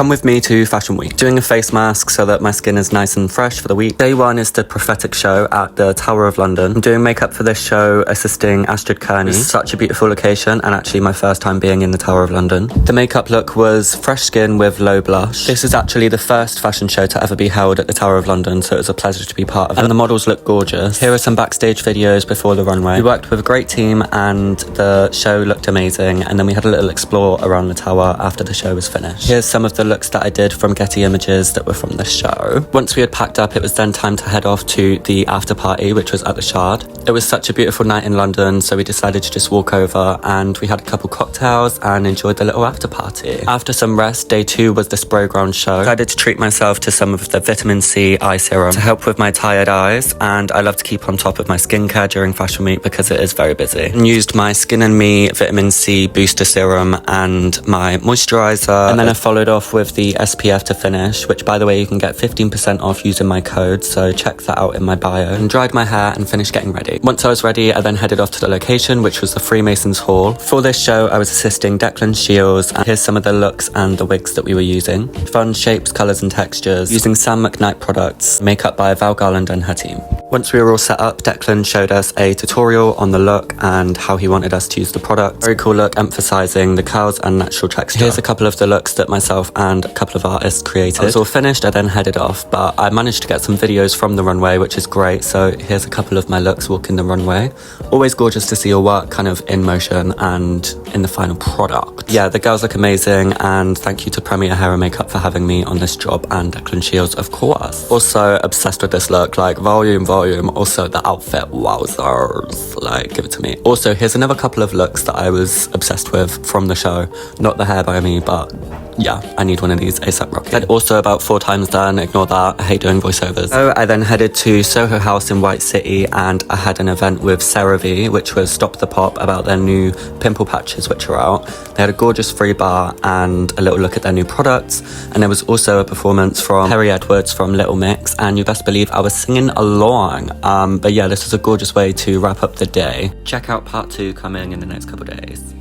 Come with me to Fashion Week. Doing a face mask so that my skin is nice and fresh for the week. Day one is the prophetic show at the Tower of London. I'm doing makeup for this show, assisting Astrid Kearney. It's such a beautiful location and actually my first time being in the Tower of London. The makeup look was fresh skin with low blush. This is actually the first fashion show to ever be held at the Tower of London, so it was a pleasure to be part of it. And the models look gorgeous. Here are some backstage videos before the runway. We worked with a great team and the show looked amazing, and then we had a little explore around the tower after the show was finished. Here's some of the looks that I did from Getty Images that were from the show. Once we had packed up, it was then time to head off to the after party, which was at the Shard. It was such a beautiful night in London, so we decided to just walk over and we had a couple cocktails and enjoyed the little after party. After some rest, day two was the spray ground show. I decided to treat myself to some of the vitamin C eye serum to help with my tired eyes, and I love to keep on top of my skincare during Fashion Week because it is very busy. And used my Skin and Me vitamin C booster serum and my moisturizer, and then I followed off with the SPF to finish, which by the way you can get 15% off using my code, so check that out in my bio. And dried my hair and finished getting ready. Once I was ready, I then headed off to the location, which was the Freemasons Hall. For this show I was assisting Declan Shields, and here's some of the looks and the wigs that we were using. Fun shapes, colours and textures, using Sam McKnight products, makeup by Val Garland and her team. Once we were all set up, Declan showed us a tutorial on the look and how he wanted us to use the product. Very cool look, emphasising the curls and natural texture. Here's a couple of the looks that myself and a couple of artists created. I was all finished, I then headed off, but I managed to get some videos from the runway, which is great. So here's a couple of my looks walking the runway. Always gorgeous to see your work kind of in motion and in the final product. Yeah, the girls look amazing, and thank you to Premier Hair and Makeup for having me on this job, and Declan Shields, of course. Also obsessed with this look, like volume. Also the outfit, wowzers, like give it to me. Also, here's another couple of looks that I was obsessed with from the show. Not the hair by me, but yeah, I need one of these ASAP Rocky. And also about 4 times done, ignore that, I hate doing voiceovers. So I then headed to Soho House in White City, and I had an event with CeraVe, which was Stop the Pop, about their new pimple patches which are out. They had a gorgeous free bar and a little look at their new products, and there was also a performance from Perry Edwards from Little Mix, and you best believe I was singing along. But yeah, this was a gorgeous way to wrap up the day. Check out part 2 coming in the next couple days.